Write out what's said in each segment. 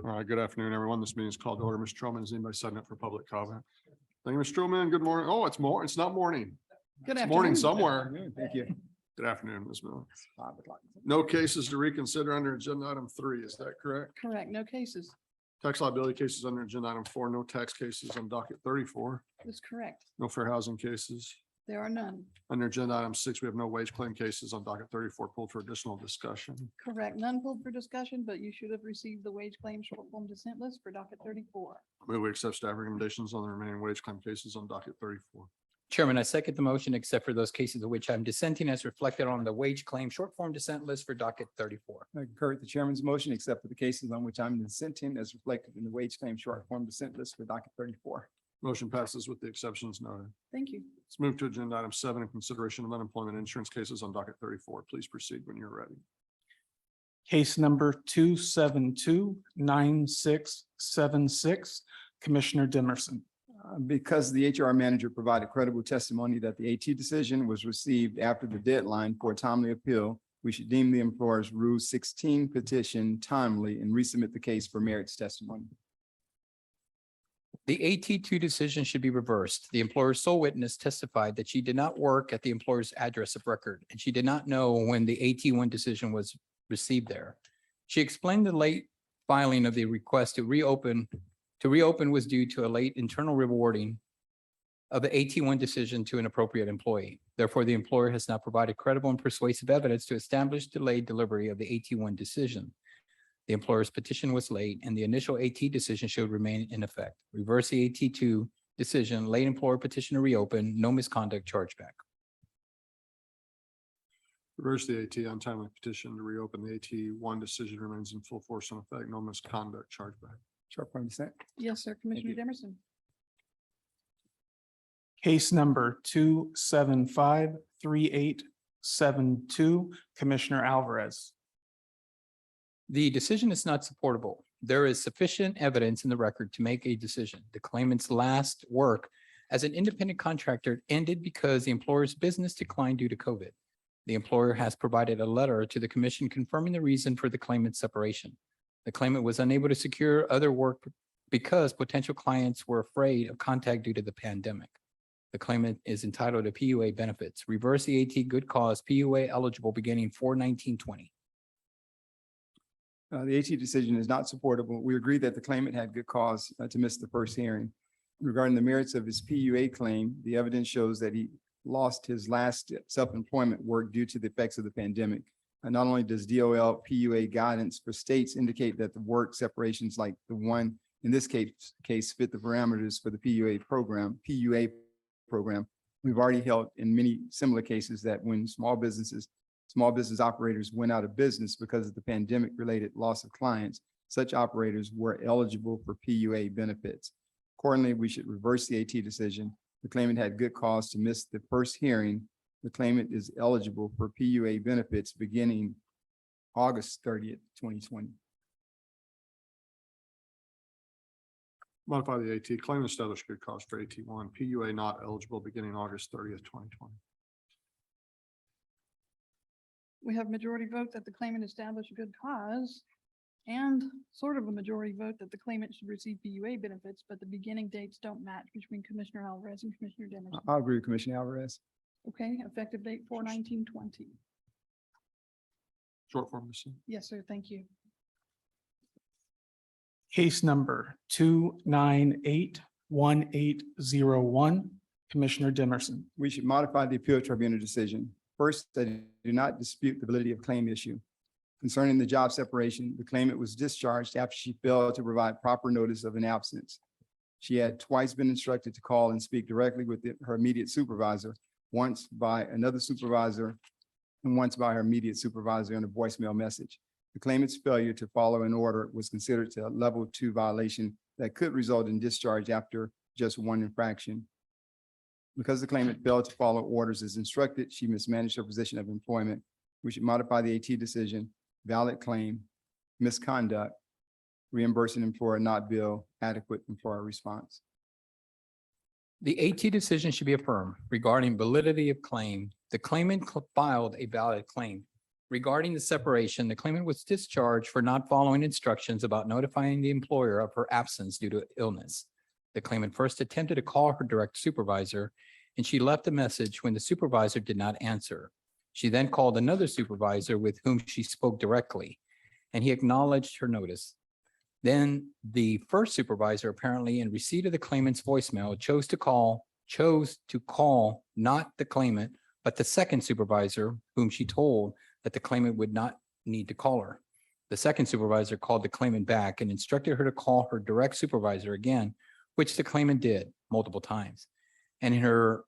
All right, good afternoon, everyone. This meeting is called to order. Mr. Troman, is anybody signing up for public comment? Thank you, Mr. Troman. Good morning. Oh, it's not morning. Good It's morning afternoon. somewhere. Thank you. Good afternoon, Ms. Miller. No cases to reconsider under agenda item 3. Is that correct? Correct, no cases. Tax liability cases under agenda item 4, no tax cases on docket 34, That's correct. no fair housing cases. There are none. Under agenda item 6, we have no wage claim cases on docket 34 pulled for additional discussion. Correct, none pulled for discussion, but you should have received the wage claim short form dissent list for docket 34. Move we accept staff recommendations on the remaining wage claim cases on docket 34. Chairman, I second the motion except for those cases of which I'm dissenting as reflected on the wage claim short form dissent list for docket 34. I concur with the chairman's motion, except for the cases on which I'm dissenting as reflected in the wage claim short form dissent list for docket 34. Motion passes with the exceptions noted. Thank you. Let's move to agenda item 7 in consideration of unemployment insurance cases on docket 34. Please proceed when you're ready. Case number 272-9676, Commissioner Dimerson. Because the HR manager provided credible testimony that the AT decision was received after the deadline for a timely appeal, we should deem the employer's Rule 16 petition timely and resubmit the case for merits testimony. The AT2 decision should be reversed. The employer's sole witness testified that she did not work at the employer's address of record, and she did not know when the AT1 decision was received there. She explained the late filing of the request to reopen was due to a late internal rewarding of the AT1 decision to an appropriate employee. Therefore, the employer has not provided credible and persuasive evidence to establish delayed delivery of the AT1 decision. The employer's petition was late and the initial AT decision should remain in effect. Reverse the AT2 decision, late employer petition to reopen, no misconduct chargeback. Reverse the AT untimely petition to reopen. The AT1 decision remains in full force and effect. No misconduct chargeback. Short form dissent. Yes, sir, Commissioner Dimerson. Case number 2753872, Commissioner Alvarez. The decision is not supportable. There is sufficient evidence in the record to make a decision. The claimant's last work as an independent contractor ended because the employer's business declined due to COVID. The employer has provided a letter to the commission confirming the reason for the claimant's separation. The claimant was unable to secure other work because potential clients were afraid of contact due to the pandemic. The claimant is entitled to PUA benefits. Reverse the AT good cause PUA eligible beginning 4/19/20. The AT decision is not supportable. We agree that the claimant had good cause to miss the first hearing. Regarding the merits of his PUA claim, the evidence shows that he lost his last self-employment work due to the effects of the pandemic. And not only does DOL PUA guidance for states indicate that the work separations like the one in this case fit the parameters for the PUA program, we've already held in many similar cases that when small business operators went out of business because of the pandemic related loss of clients, such operators were eligible for PUA benefits. Accordingly, we should reverse the AT decision. The claimant had good cause to miss the first hearing. The claimant is eligible for PUA benefits beginning August 30th, 2020. Modify the AT. Claim established good cause for AT1. PUA not eligible beginning August 30th, 2020. We have majority vote that the claimant established a good cause and sort of a majority vote that the claimant should receive PUA benefits, but the beginning dates don't match between Commissioner Alvarez and Commissioner Dimerson. I agree with Commissioner Alvarez. Okay, effective date 4/19/20. Short form dissent. Yes, sir, thank you. Case number 2981801, Commissioner Dimerson. We should modify the appeal tribunal decision. First, I do not dispute the validity of claim issue. Concerning the job separation, the claimant was discharged after she failed to provide proper notice of an absence. She had twice been instructed to call and speak directly with her immediate supervisor, once by another supervisor and once by her immediate supervisor in a voicemail message. The claimant's failure to follow an order was considered a level 2 violation that could result in discharge after just one infraction. Because the claimant failed to follow orders as instructed, she mismanaged her position of employment. We should modify the AT decision, valid claim, misconduct, reimbursing employer not bill, adequate employer response. The AT decision should be affirmed regarding validity of claim. The claimant filed a valid claim. Regarding the separation, the claimant was discharged for not following instructions about notifying the employer of her absence due to illness. The claimant first attempted to call her direct supervisor, and she left a message when the supervisor did not answer. She then called another supervisor with whom she spoke directly, and he acknowledged her notice. Then the first supervisor, apparently in receipt of the claimant's voicemail, chose to call not the claimant, but the second supervisor, whom she told that the claimant would not need to call her. The second supervisor called the claimant back and instructed her to call her direct supervisor again, which the claimant did multiple times. And her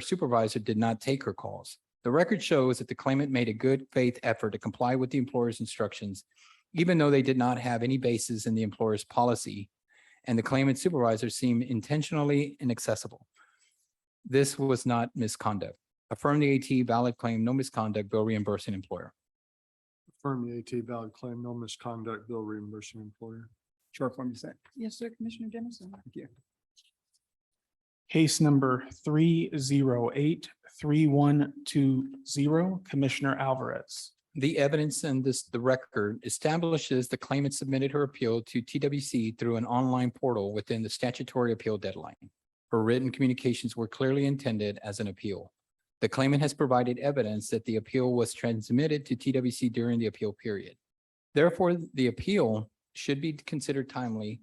supervisor did not take her calls. The record shows that the claimant made a good faith effort to comply with the employer's instructions, even though they did not have any basis in the employer's policy, and the claimant supervisor seemed intentionally inaccessible. This was not misconduct. Affirm the AT valid claim, no misconduct, bill reimbursing employer. Affirm the AT valid claim, no misconduct, bill reimbursing employer. Short form dissent. Yes, sir, Commissioner Jemison. Thank you. Case number 308-3120, Commissioner Alvarez. The evidence in the record establishes the claimant submitted her appeal to TWC through an online portal within the statutory appeal deadline. Her written communications were clearly intended as an appeal. The claimant has provided evidence that the appeal was transmitted to TWC during the appeal period. Therefore, the appeal should be considered timely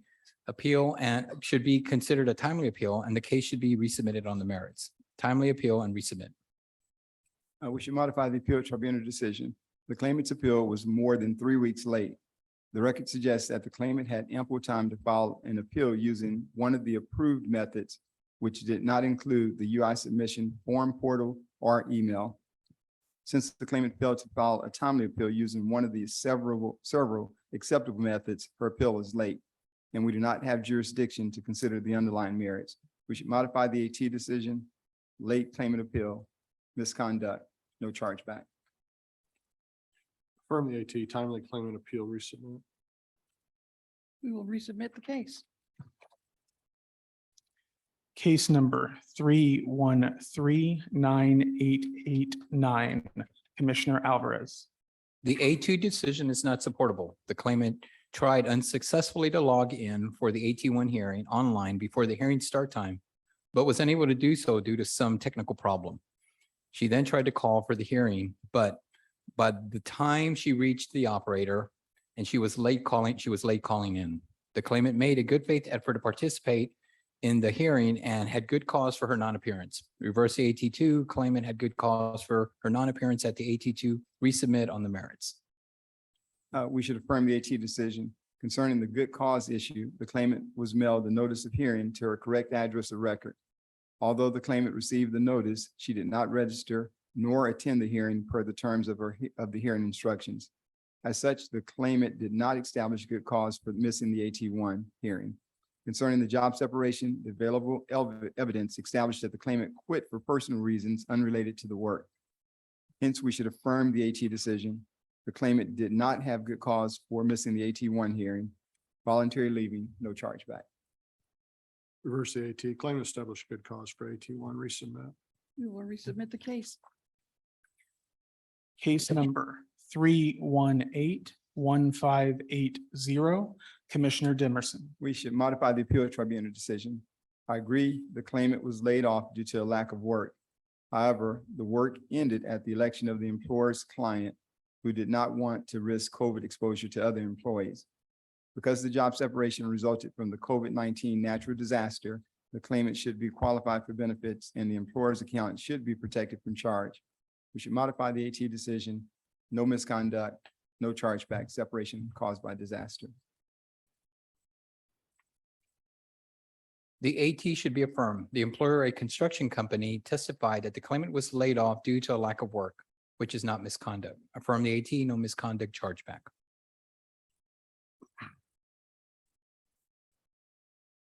appeal and should be considered a timely appeal, and the case should be resubmitted on the merits. Timely appeal and resubmit. We should modify the appeal tribunal decision. The claimant's appeal was more than 3 weeks late. The record suggests that the claimant had ample time to file an appeal using one of the approved methods, which did not include the UI submission form portal or email. Since the claimant failed to file a timely appeal using one of the several acceptable methods, her appeal is late, and we do not have jurisdiction to consider the underlying merits. We should modify the AT decision, late claimant appeal, misconduct, no chargeback. Affirm the AT timely claimant appeal, resubmit. We will resubmit the case. Case number 3139889, Commissioner Alvarez. The A2 decision is not supportable. The claimant tried unsuccessfully to log in for the AT1 hearing online before the hearing start time, but was unable to do so due to some technical problem. She then tried to call for the hearing, but by the time she reached the operator and she was late calling in. The claimant made a good faith effort to participate in the hearing and had good cause for her non-appearance. Reverse the AT2, claimant had good cause for her non-appearance at the AT2, resubmit on the merits. We should affirm the AT decision. Concerning the good cause issue, the claimant was mailed the notice of hearing to her correct address of record. Although the claimant received the notice, she did not register nor attend the hearing per the terms of the hearing instructions. As such, the claimant did not establish good cause for missing the AT1 hearing. Concerning the job separation, the available evidence established that the claimant quit for personal reasons unrelated to the work. Hence, we should affirm the AT decision. The claimant did not have good cause for missing the AT1 hearing. Voluntary leaving, no chargeback. Reverse the AT claimant established good cause for AT1, resubmit. We will resubmit the case. Case number 3181580, Commissioner Dimerson. We should modify the appeal tribunal decision. I agree the claimant was laid off due to a lack of work. However, the work ended at the election of the employer's client, who did not want to risk COVID exposure to other employees. Because the job separation resulted from the COVID-19 natural disaster, the claimant should be qualified for benefits and the employer's account should be protected from charge. We should modify the AT decision, no misconduct, no chargeback, separation caused by disaster. The AT should be affirmed. The employer, a construction company, testified that the claimant was laid off due to a lack of work, which is not misconduct. Affirm the AT, no misconduct, chargeback.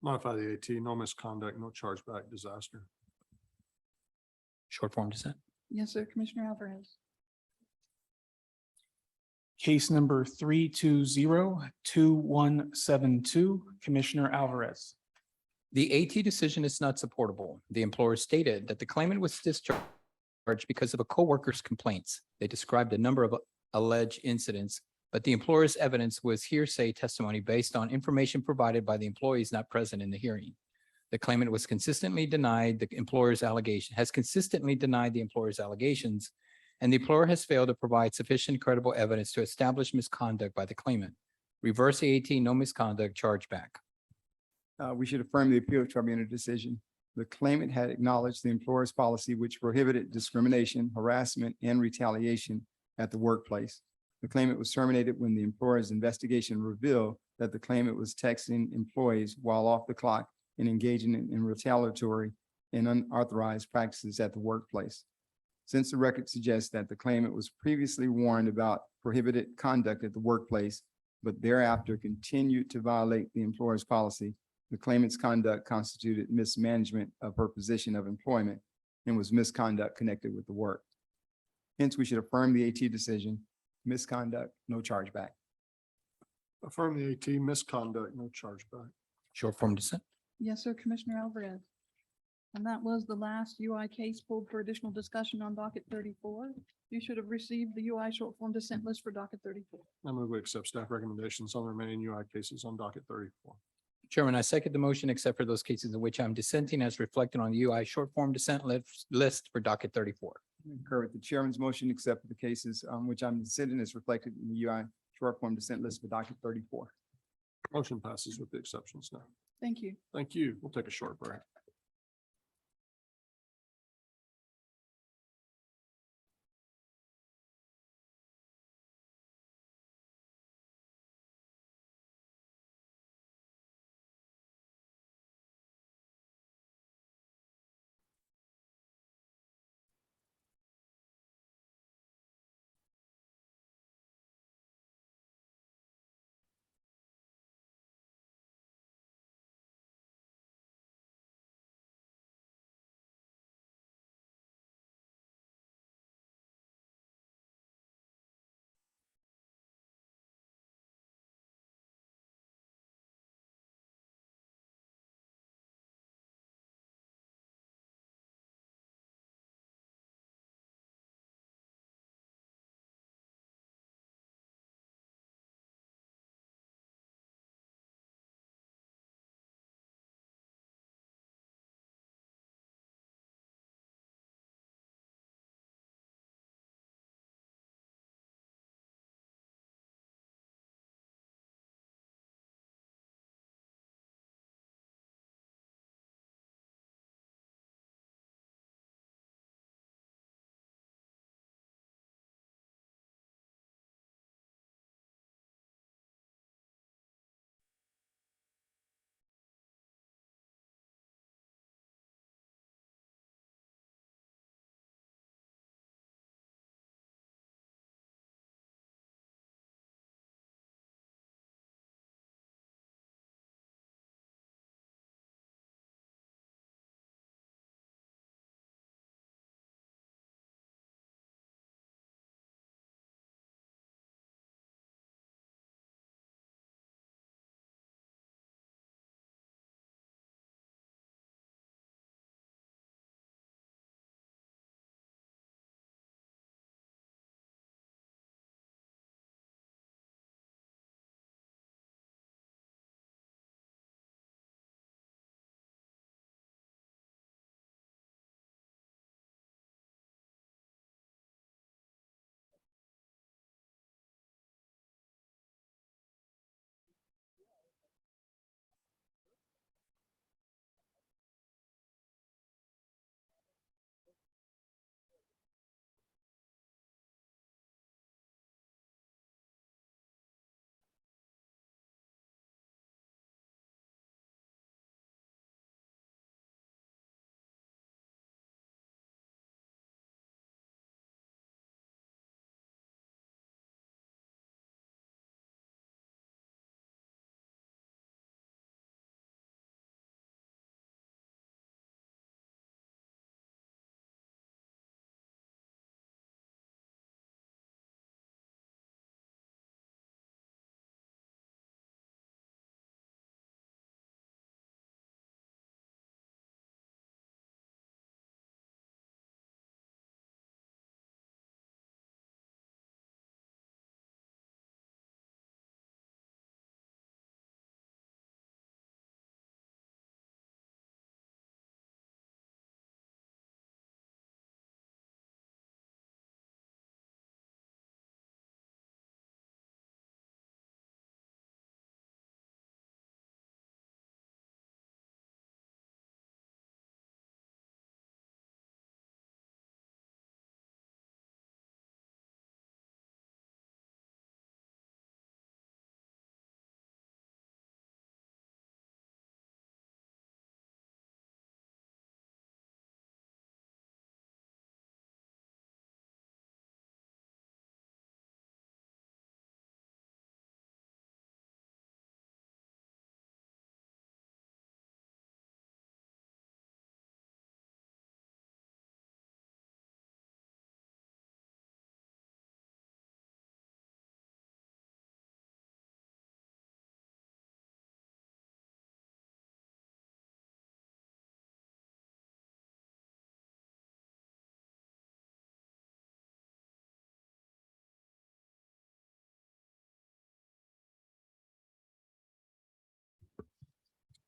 Modify the AT, no misconduct, no chargeback, disaster. Short form dissent. Yes, sir, Commissioner Alvarez. Case number 3202172, Commissioner Alvarez. The AT decision is not supportable. The employer stated that the claimant was discharged charged because of a coworker's complaints. They described a number of alleged incidents, but the employer's evidence was hearsay testimony based on information provided by the employees not present in the hearing. The claimant has consistently denied the employer's allegations, and the employer has failed to provide sufficient credible evidence to establish misconduct by the claimant. Reverse the AT, no misconduct, charge back. We should affirm the appeal tribunal decision. The claimant had acknowledged the employer's policy which prohibited discrimination, harassment, and retaliation at the workplace. The claimant was terminated when the employer's investigation revealed that the claimant was texting employees while off the clock and engaging in retaliatory and unauthorized practices at the workplace. Since the record suggests that the claimant was previously warned about prohibited conduct at the workplace, but thereafter continued to violate the employer's policy, the claimant's conduct constituted mismanagement of her position of employment and was misconduct connected with the work. Hence, we should affirm the AT decision, misconduct, no chargeback. Affirm the AT, misconduct, no chargeback. Short form dissent. Yes, sir, Commissioner Alvarez. And that was the last UI case pulled for additional discussion on docket 34. You should have received the UI short form dissent list for docket 34. I move we accept staff recommendations on the remaining UI cases on docket 34. Chairman, I second the motion except for those cases in which I'm dissenting as reflected on the UI short form dissent list for docket 34. Concur with the chairman's motion, except for the cases on which I'm dissenting as reflected in the UI short form dissent list for docket 34. Motion passes with the exceptions now. Thank you. Thank you. We'll take a short break.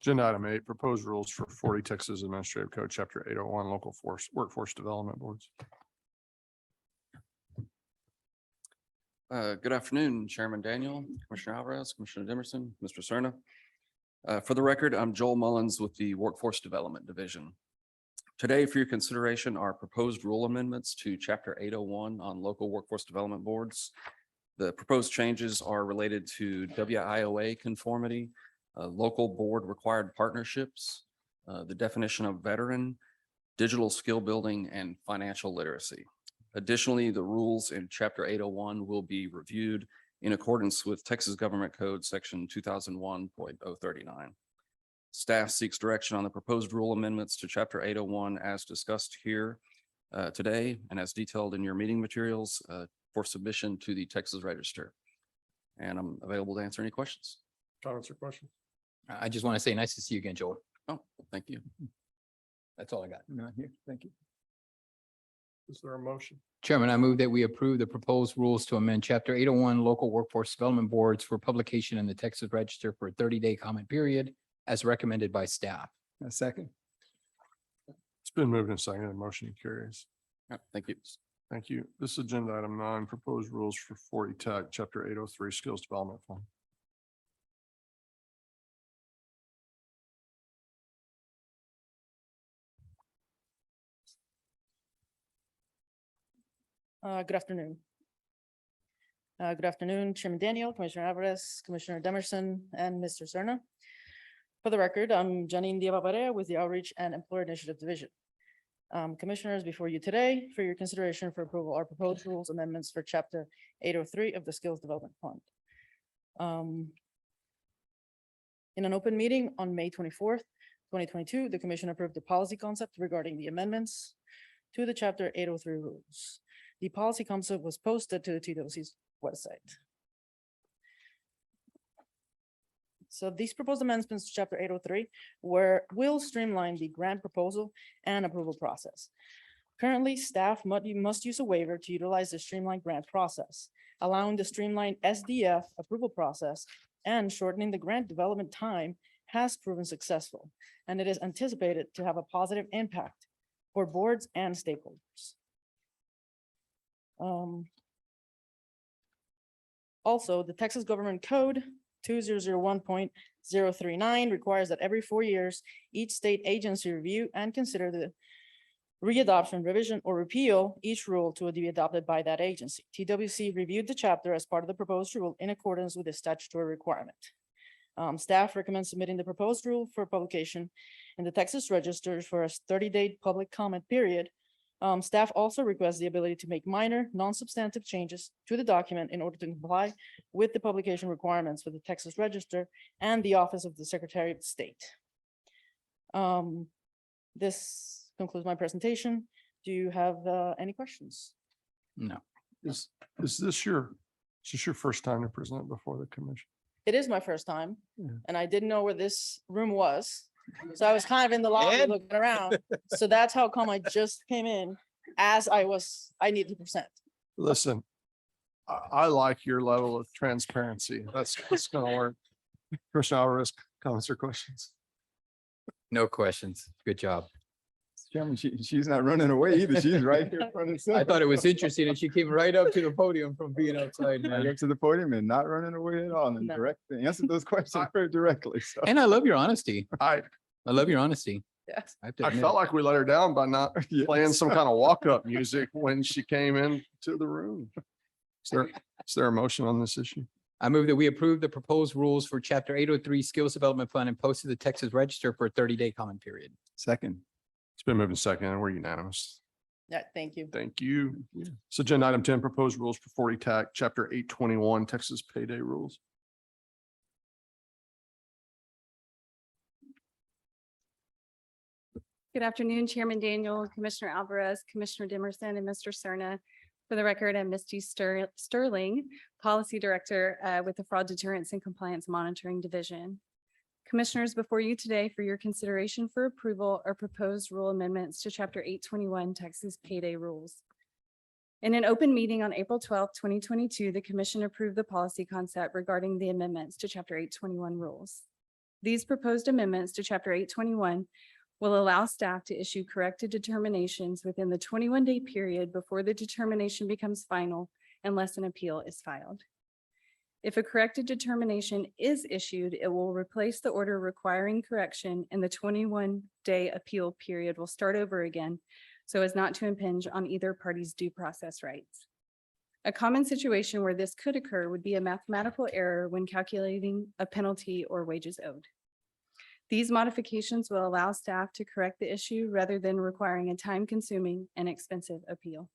Agenda item 8, proposed rules for 40 Texas Administrative Code, Chapter 801, local workforce development boards. Good afternoon, Chairman Daniel, Commissioner Alvarez, Commissioner Dimerson, Mr. Cerna. For the record, I'm Joel Mullins with the Workforce Development Division. Today, for your consideration, are proposed rule amendments to Chapter 801 on local workforce development boards. The proposed changes are related to WIOA conformity, local board required partnerships, the definition of veteran, digital skill building, and financial literacy. Additionally, the rules in Chapter 801 will be reviewed in accordance with Texas Government Code Section 2001.039. Staff seeks direction on the proposed rule amendments to Chapter 801 as discussed here today and as detailed in your meeting materials for submission to the Texas Register. And I'm available to answer any questions. Comments or questions? I just want to say nice to see you again, Joel. Oh, thank you. That's all I got. Not here. Thank you. Is there a motion? Chairman, I move that we approve the proposed rules to amend Chapter 801 local workforce development boards for publication in the Texas Register for a 30-day comment period as recommended by staff. A second. It's been moved and seconded. Motion carries. Thank you. Thank you. This is agenda item 9, proposed rules for 40 Tech, Chapter 803, Skills Development Fund. Good afternoon. Good afternoon, Chairman Daniel, Commissioner Alvarez, Commissioner Demerson, and Mr. Cerna. For the record, I'm Janine Diababarea with the Outreach and Employer Initiative Division. Commissioners, before you today, for your consideration for approval are proposed rules amendments for Chapter 803 of the Skills Development Fund. In an open meeting on May 24th, 2022, the Commission approved the policy concept regarding the amendments to the Chapter 803 rules. The policy concept was posted to the TWC's website. So these proposed amendments to Chapter 803 will streamline the grant proposal and approval process. Currently, staff must use a waiver to utilize the streamlined grant process, allowing the streamlined SDF approval process and shortening the grant development time has proven successful, and it is anticipated to have a positive impact for boards and stakeholders. Also, the Texas Government Code 2001.039 requires that every 4 years, each state agency review and consider the readoption, revision, or repeal each rule to be adopted by that agency. TWC reviewed the chapter as part of the proposed rule in accordance with the statutory requirement. Staff recommends submitting the proposed rule for publication in the Texas Register for a 30-day public comment period. Staff also requests the ability to make minor, non-substantive changes to the document in order to comply with the publication requirements for the Texas Register and the Office of the Secretary of State. This concludes my presentation. Do you have any questions? No. Is this your first time to present before the commission? It is my first time, Yeah. and I didn't know where this room was. So I was kind of in the lobby Ed? looking around. So that's how come I just came in as I needed to present. Listen, I like your level of transparency. That's gonna work. Commissioner Alvarez, comments or questions? No questions. Good job. Chairman, she's not running away either. She's right here in front of the. I thought it was interesting that she came right up to the podium from being outside. Right man. up to the podium and not running away at all and No. answered those questions very directly. So And I love your honesty. I love your honesty. Yes. I have to I admit felt it. like we let her down by not Yes. playing some kind of walk-up music when she came into the room. Is there a motion on this issue? I move that we approve the proposed rules for Chapter 803 Skills Development Fund and post to the Texas Register for a 30-day comment period. second. It's been moved and seconded, and we're unanimous. Yeah, thank you. Thank you. So agenda item 10, proposed rules for 40 TAC, Chapter 821, Texas payday rules. Good afternoon, Chairman Daniel, Commissioner Alvarez, Commissioner Dimerson, and Mr. Cerna. For the record, I'm Misty Sterling, Policy Director with the Fraud Deterrence and Compliance Monitoring Division. Commissioners, before you today for your consideration for approval are proposed rule amendments to Chapter 821 Texas Payday Rules. In an open meeting on April 12th, 2022, the Commission approved the policy concept regarding the amendments to Chapter 821 rules. These proposed amendments to Chapter 821 will allow staff to issue corrected determinations within the 21-day period before the determination becomes final unless an appeal is filed. If a corrected determination is issued, it will replace the order requiring correction, and the 21-day appeal period will start over again so as not to impinge on either party's due process rights. A common situation where this could occur would be a mathematical error when calculating a penalty or wages owed. These modifications will allow staff to correct the issue rather than requiring a time-consuming and expensive appeal.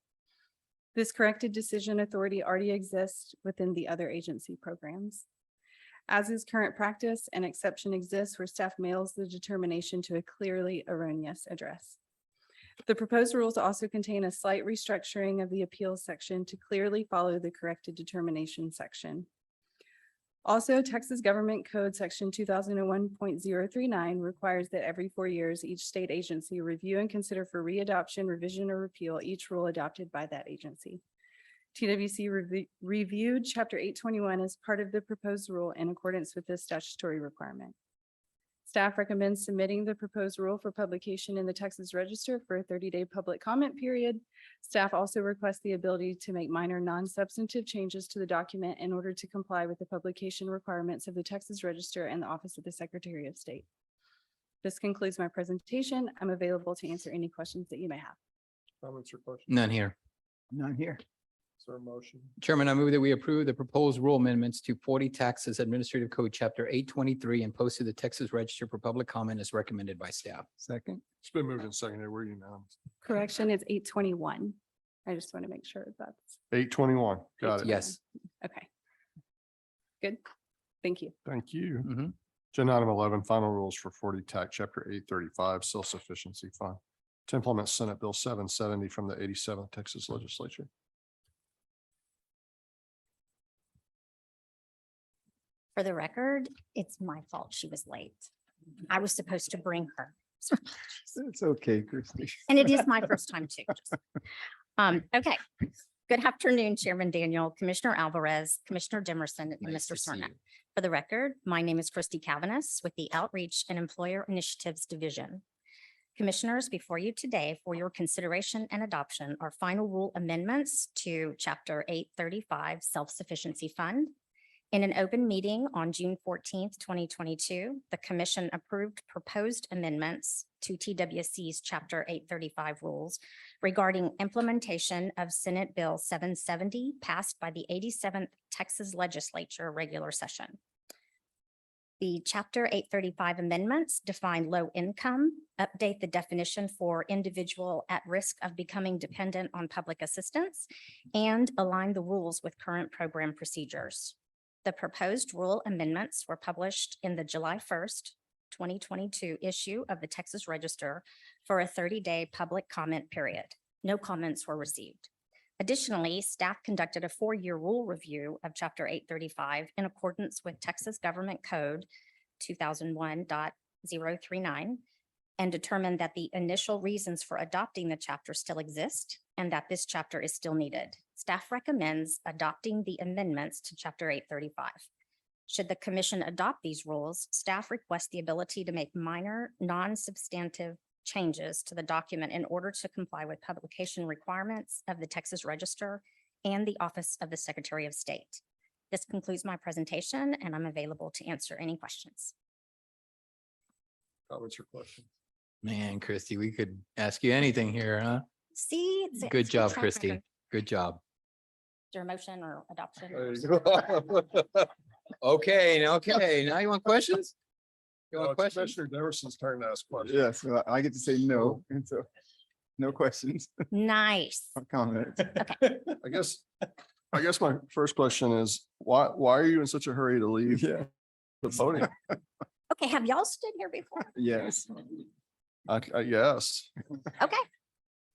This corrected decision authority already exists within the other agency programs. As is current practice, an exception exists where staff mails the determination to a clearly erroneous address. The proposed rules also contain a slight restructuring of the appeals section to clearly follow the corrected determination section. Also, Texas Government Code Section 2001.039 requires that every 4 years, each state agency review and consider for readoption, revision, or repeal each rule adopted by that agency. TWC reviewed Chapter 821 as part of the proposed rule in accordance with this statutory requirement. Staff recommends submitting the proposed rule for publication in the Texas Register for a 30-day public comment period. Staff also requests the ability to make minor non-substantive changes to the document in order to comply with the publication requirements of the Texas Register and the Office of the Secretary of State. This concludes my presentation. I'm available to answer any questions that you may have. Comments or questions? None here. None here. Is there a motion? Chairman, I move that we approve the proposed rule amendments to 40 Taxes Administrative Code, Chapter 823, and post to the Texas Register for public comment as recommended by staff. Second. It's been moved and seconded. We're unanimous. Correction, it's 821. I just want to make sure that's 821. Got it. Yes. okay. Good. Thank you. Thank you. Mhm. Agenda item 11, final rules for 40 tax chapter 835 self-sufficiency fund to implement Senate Bill 770 from the 87th Texas Legislature. For the record, it's my fault she was late. I was supposed to bring her. It's okay, Christie. And it is my first time too. Okay. Good afternoon, Chairman Daniel, Commissioner Alvarez, Commissioner Dimerson, and Nice Mr. to see Cerna. you. For the record, my name is Christy Cavanis with the Outreach and Employer Initiatives Division. Commissioners, before you today for your consideration and adoption are final rule amendments to Chapter 835 Self-Sufficiency Fund. In an open meeting on June 14th, 2022, the commission approved proposed amendments to TWC's Chapter 835 rules regarding implementation of Senate Bill 770 passed by the 87th Texas Legislature regular session. The Chapter 835 amendments define low income, update the definition for individual at risk of becoming dependent on public assistance, and align the rules with current program procedures. The proposed rule amendments were published in the July 1st, 2022 issue of the Texas Register for a 30-day public comment period. No comments were received. Additionally, staff conducted a 4-year rule review of Chapter 835 in accordance with Texas Government Code 2001.039 and determined that the initial reasons for adopting the chapter still exist and that this chapter is still needed. Staff recommends adopting the amendments to Chapter 835. Should the commission adopt these rules, staff requests the ability to make minor, non-substantive changes to the document in order to comply with publication requirements of the Texas Register and the Office of the Secretary of State. This concludes my presentation, and I'm available to answer any questions. Comments or questions? Man, Christy, we could ask you anything here, huh? See? it's a Good job, track Christy. record. Good job. Is there a motion or adoption? There you go. Okay, now you want questions? You No, want it's questions? Commissioner Demerson's turn to ask questions. Yes, well, I get to say no, and so no questions Nice. or comments. I guess my first question is, why are you in such a hurry to leave Yeah, the podium? Okay, have y'all stood here before? yes. Yes, Okay,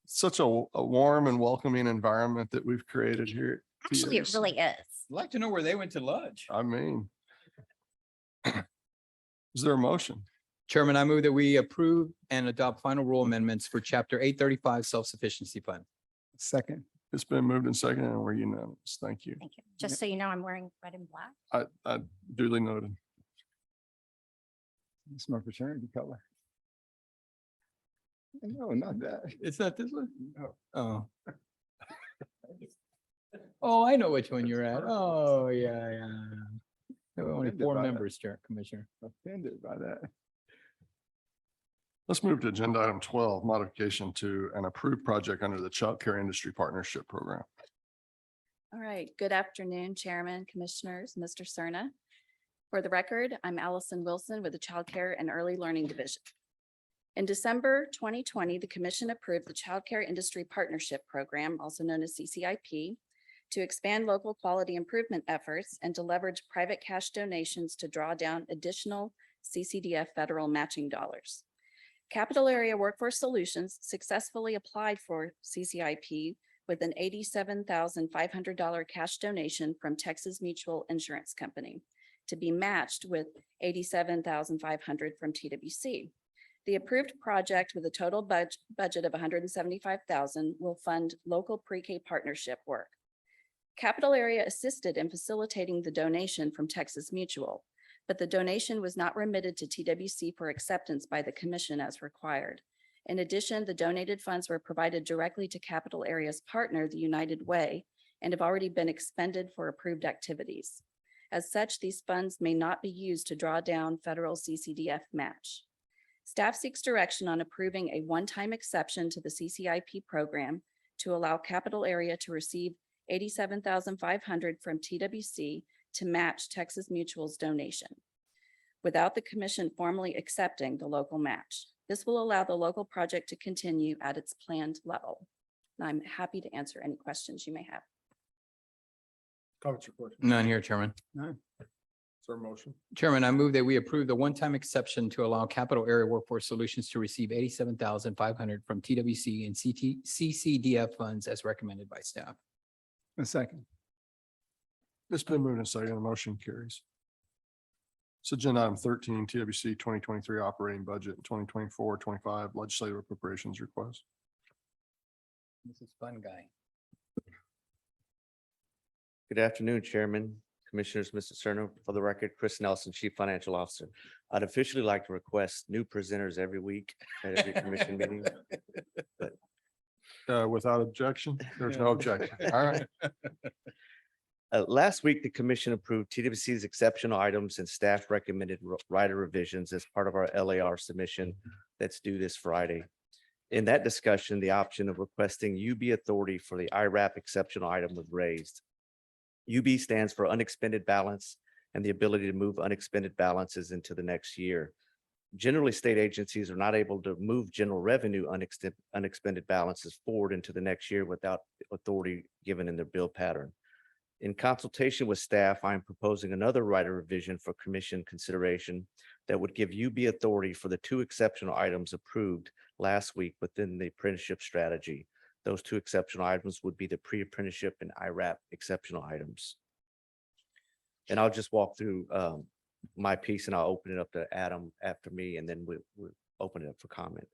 such a warm and welcoming environment that we've created here. at actually, it TWC. really is. I'd like to know where they went to lunch. I mean. Is there a motion? Chairman, I move that we approve and adopt final rule amendments for Chapter 835 Self-Sufficiency Fund. Second. It's been moved and seconded and we're unanimous. Thank you. Thank you. Just so you know, I'm wearing red and black. I duly noted. It's my fraternity color. No, not that. It's not this one? No. Oh. Oh, I know which one you're at. Oh, yeah, yeah. There were only Offended 4 by that. members, Chair, Commissioner. Offended by that. Let's move to agenda item 12, modification to an approved project under the Child Care Industry Partnership Program. All right, good afternoon, Chairman, Commissioners, Mr. Cerna. For the record, I'm Allison Wilson with the Child Care and Early Learning Division. In December 2020, the Commission approved the Child Care Industry Partnership Program, also known as CCIP, to expand local quality improvement efforts and to leverage private cash donations to draw down additional CCDF federal matching dollars. Capital Area Workforce Solutions successfully applied for CCIP with an $87,500 cash donation from Texas Mutual Insurance Company to be matched with $87,500 from TWC. The approved project with a total budget of $175,000 will fund local pre-K partnership work. Capital Area assisted in facilitating the donation from Texas Mutual, but the donation was not remitted to TWC for acceptance by the Commission as required. In addition, the donated funds were provided directly to Capital Area's partner, the United Way, and have already been expended for approved activities. As such, these funds may not be used to draw down federal CCDF match. Staff seeks direction on approving a one-time exception to the CCIP program to allow Capital Area to receive $87,500 from TWC to match Texas Mutual's donation without the Commission formally accepting the local match. This will allow the local project to continue at its planned level. And I'm happy to answer any questions you may have. Comments or questions? None here, Chairman. Is there a motion? Chairman, I move that we approve the one-time exception to allow Capital Area Workforce Solutions to receive $87,500 from TWC and CCDF funds as recommended by staff. A second. It's been moved and seconded. The motion carries. So agenda item 13, TWC 2023 operating budget, 2024-25 legislative appropriations request. This is fun guy. Good afternoon, Chairman, Commissioners, Mr. Cerna. For the record, Chris Nelson, Chief Financial Officer. I'd officially like to request new presenters every week at every commission meeting. Without objection, there's no objection. All right. Last week, the commission approved TWC's exceptional items and staff recommended rider revisions as part of our LAR submission that's due this Friday. In that discussion, the option of requesting UB authority for the IRAP exceptional item was raised. UB stands for unexpended balance and the ability to move unexpended balances into the next year. Generally, state agencies are not able to move general revenue unexpended balances forward into the next year without authority given in their bill pattern. In consultation with staff, I am proposing another rider revision for commission consideration that would give UB authority for the 2 exceptional items approved last week within the apprenticeship strategy. Those 2 exceptional items would be the pre-apprenticeship and IRAP exceptional items. And I'll just walk through my piece and I'll open it up to Adam after me, and then we'll open it up for comment.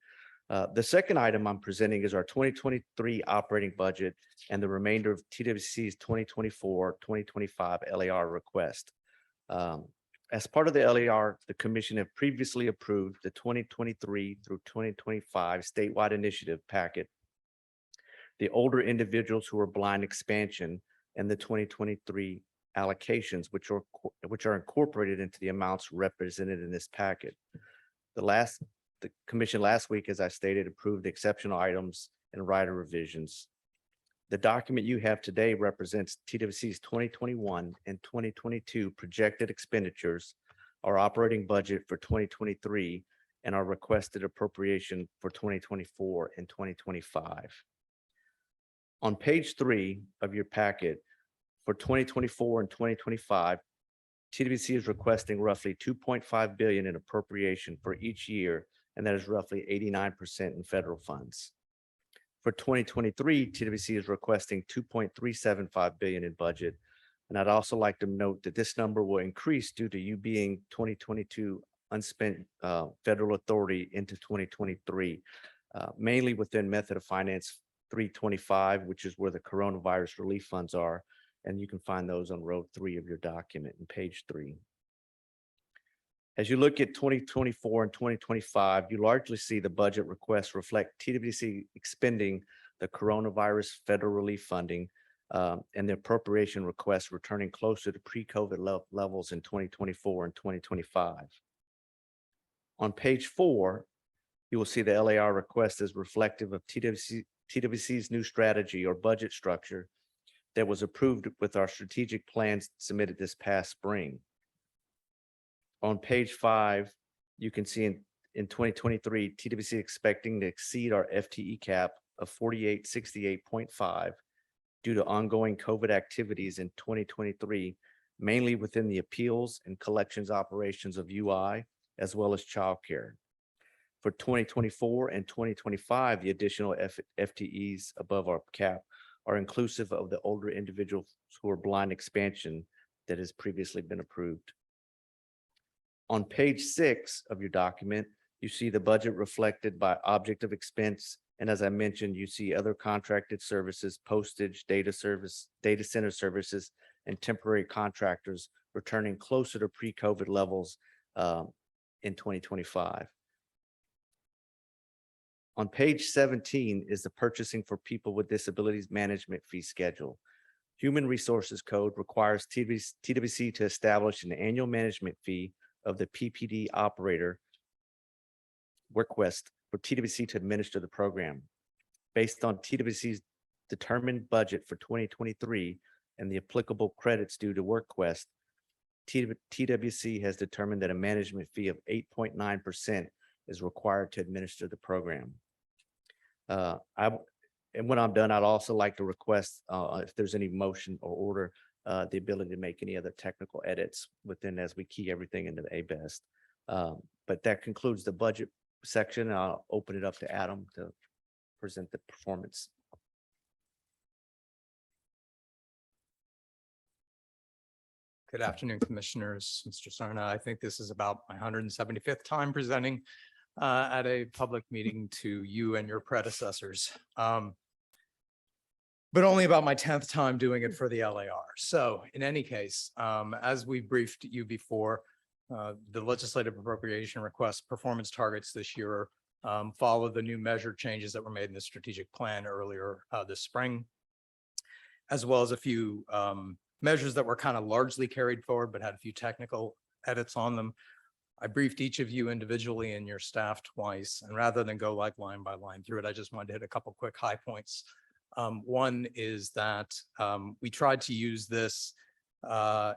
The second item I'm presenting is our 2023 operating budget and the remainder of TWC's 2024-2025 LAR request. As part of the LAR, the commission have previously approved the 2023 through 2025 statewide initiative packet, the older individuals who are blind expansion, and the 2023 allocations, which are incorporated into the amounts represented in this packet. The commission last week, as I stated, approved the exceptional items and rider revisions. The document you have today represents TWC's 2021 and 2022 projected expenditures, our operating budget for 2023, and our requested appropriation for 2024 and 2025. On page 3 of your packet, for 2024 and 2025, TWC is requesting roughly $2.5 billion in appropriation for each year, and that is roughly 89% in federal funds. For 2023, TWC is requesting $2.375 billion in budget. And I'd also like to note that this number will increase due to you being 2022 unspent federal authority into 2023, mainly within Method of Finance 325, which is where the coronavirus relief funds are. And you can find those on row 3 of your document and page 3. As you look at 2024 and 2025, you largely see the budget requests reflect TWC expending the coronavirus federal relief funding and the appropriation requests returning closer to pre-COVID levels in 2024 and 2025. On page 4, you will see the LAR request is reflective of TWC's new strategy or budget structure that was approved with our strategic plans submitted this past spring. On page 5, you can see in 2023, TWC expecting to exceed our FTE cap of 4868.5 due to ongoing COVID activities in 2023, mainly within the appeals and collections operations of UI, as well as childcare. For 2024 and 2025, the additional FTEs above our cap are inclusive of the older individuals who are blind expansion that has previously been approved. On page 6 of your document, you see the budget reflected by object of expense. And as I mentioned, you see other contracted services, postage, data center services, and temporary contractors returning closer to pre-COVID levels in 2025. On page 17 is the purchasing for people with disabilities management fee schedule. Human Resources Code requires TWC to establish an annual management fee of the PPD operator request for TWC to administer the program. Based on TWC's determined budget for 2023 and the applicable credits due to WorkQuest, TWC has determined that a management fee of 8.9% is required to administer the program. And when I'm done, I'd also like to request if there's any motion or order, the ability to make any other technical edits within as we key everything into the ABEST. But that concludes the budget section. I'll open it up to Adam to present the performance. Good afternoon, Commissioners. Mr. Serna, I think this is about my 175th time presenting at a public meeting to you and your predecessors. But only about my 10th time doing it for the LAR. So in any case, as we briefed you before, the legislative appropriation request performance targets this year follow the new measure changes that were made in the strategic plan earlier this spring, as well as a few measures that were kind of largely carried forward, but had a few technical edits on them. I briefed each of you individually and your staff twice, and rather than go like line by line through it, I just wanted to hit a couple quick high points. One is that we tried to use this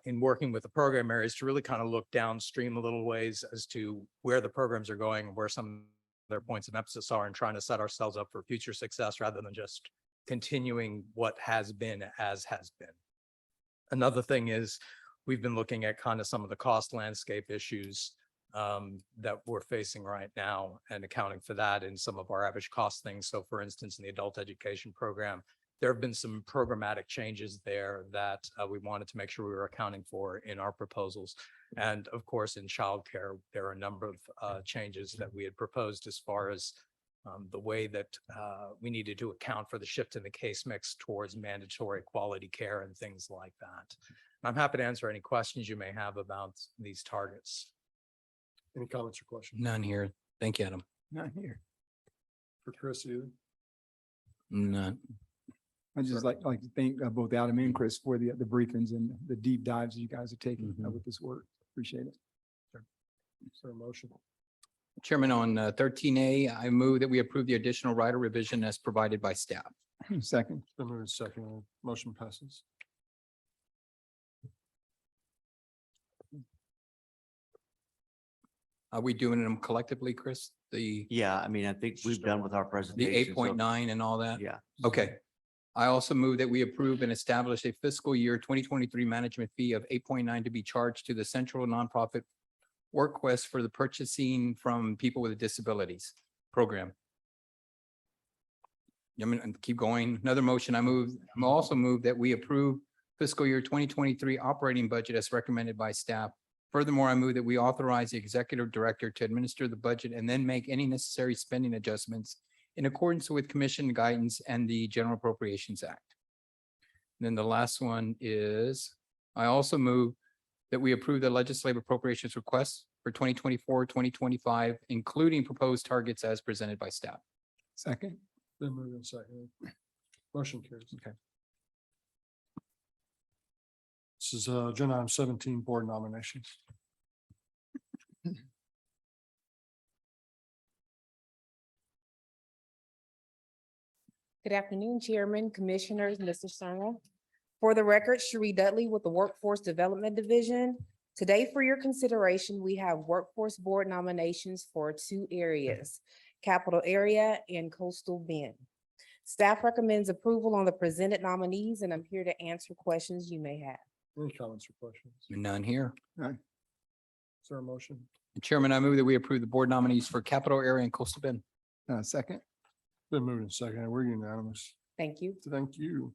in working with the program areas to really kind of look downstream a little ways as to where the programs are going, where some of their points of emphasis are, and trying to set ourselves up for future success rather than just continuing what has been as has been. Another thing is we've been looking at kind of some of the cost landscape issues that we're facing right now and accounting for that in some of our average cost things. So for instance, in the adult education program, there have been some programmatic changes there that we wanted to make sure we were accounting for in our proposals. And of course, in childcare, there are a number of changes that we had proposed as far as the way that we needed to account for the shift in the case mix towards mandatory quality care and things like that. I'm happy to answer any questions you may have about these targets. Any comments or questions? None here. Thank you, Adam. Not here. For Chris either? None. I'd just like to thank both Adam and Chris for the briefings and the deep dives you guys are taking with this work. Appreciate it. Is there a motion? Chairman, on 13A, I move that we approve the additional rider revision as provided by staff. Second. Been moved and seconded. Motion passes. Are we doing them collectively, Chris? The Yeah, I mean, I think we've done with our presentation. 8.9 and all that? Yeah. Okay. I also move that we approve and establish a fiscal year 2023 management fee of 8.9 to be charged to the central nonprofit WorkQuest for the purchasing from people with disabilities program. I'm going to keep going. Another motion I'm also move that we approve fiscal year 2023 operating budget as recommended by staff. Furthermore, I move that we authorize the executive director to administer the budget and then make any necessary spending adjustments in accordance with commission guidance and the General Appropriations Act. And then the last one is, I also move that we approve the legislative appropriations request for 2024-2025, including proposed targets as presented by staff. Second. Been moved and seconded. Motion carries. Okay. This is agenda item 17, board nominations. Good afternoon, Chairman, Commissioners, Mr. Cerna. For the record, Cherie Dudley with the Workforce Development Division. Today, for your consideration, we have Workforce Board nominations for 2 areas, Capital Area and Coastal Bend. Staff recommends approval on the presented nominees, and I'm here to answer questions you may have. Any comments or questions? None here. Is there a motion? Chairman, I move that we approve the board nominees for Capital Area and Coastal Bend. Second. Been moved and seconded. We're unanimous. Thank you. Thank you.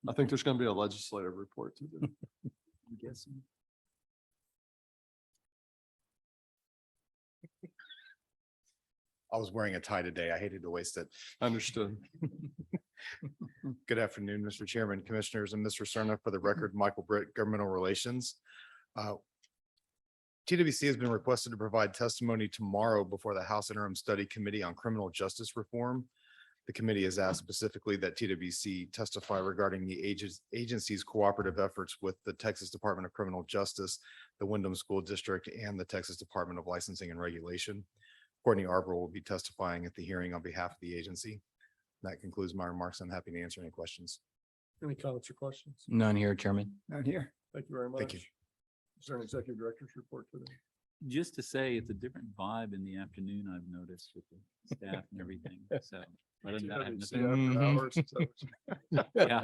I think there's going to be a legislative report to do. I'm guessing. I was wearing a tie today. I hated to waste it. Understood. Good afternoon, Mr. Chairman, Commissioners, and Mr. Cerna. For the record, Michael Britt, Governmental Relations. TWC has been requested to provide testimony tomorrow before the House Interim Study Committee on Criminal Justice Reform. The committee has asked specifically that TWC testify regarding the agency's cooperative efforts with the Texas Department of Criminal Justice, the Wyndham School District, and the Texas Department of Licensing and Regulation. Courtney Arbor will be testifying at the hearing on behalf of the agency. That concludes my remarks. I'm happy to answer any questions. Any comments or questions? None here, Chairman. Not here. Thank you very much. Thank you. Is there an executive director's report today? Just to say, it's a different vibe in the afternoon, I've noticed with the staff and everything, so. Other than that, I have TWC nothing. after hours, is that what you- Yeah,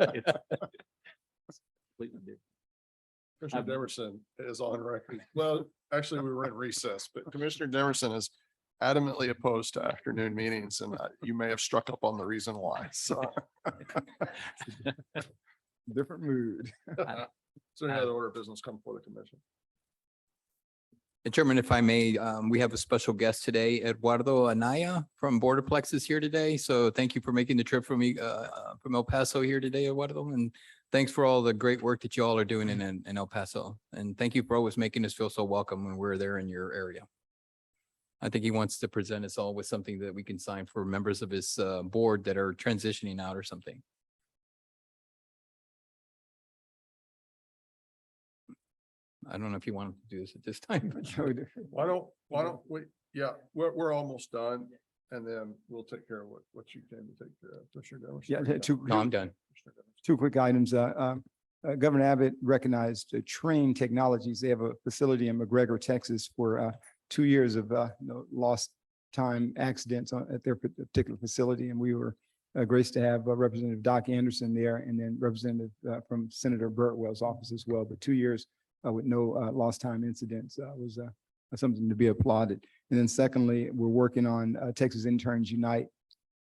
it's completely different. Commissioner Demerson is on record. Well, actually, we were in recess, but Commissioner Demerson is adamantly opposed to afternoon meetings, and you may have struck up on the reason why. So. Different mood. So any other order of business come before the commission? Chairman, if I may, we have a special guest today, Eduardo Anaya from Borderplex is here today. So thank you for making the trip from El Paso here today, Eduardo. And thanks for all the great work that you all are doing in El Paso. And thank you for always making us feel so welcome when we're there in your area. I think he wants to present us all with something that we can sign for members of his board that are transitioning out or something. I don't know if you want to do this at this time. Why don't we, yeah, we're almost done. And then we'll take care of what you came to take care of. Commissioner Demerson. Yeah, No, I'm done. two quick items. Governor Abbott recognized Train Technologies. They have a facility in McGregor, Texas for 2 years of lost time accidents at their particular facility. And we were graced to have Representative Doc Anderson there and then Representative from Senator Burtwell's office as well. But 2 years with no lost time incidents was something to be applauded. And then secondly, we're working on Texas Interns Unite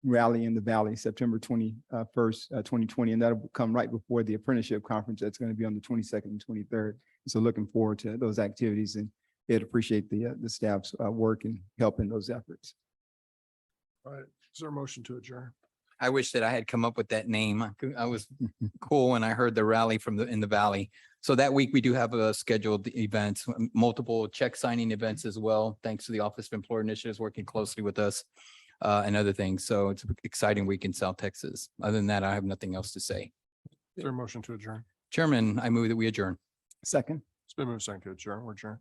rally in the Valley, September 21st, 2020. And that'll come right before the apprenticeship conference. That's going to be on the 22nd and 23rd. So looking forward to those activities, and I'd appreciate the staff's work and help in those efforts. All right. Is there a motion to adjourn? I wish that I had come up with that name. I was cool when I heard the rally in the Valley. So that week we do have scheduled events, multiple check signing events as well. Thanks to the Office of Employer Initiatives working closely with us and other things. So it's an exciting week in South Texas. Other than that, I have nothing else to say. Is there a motion to adjourn? Chairman, I move that we adjourn. Second. It's been moved second to adjourn. We're adjourned.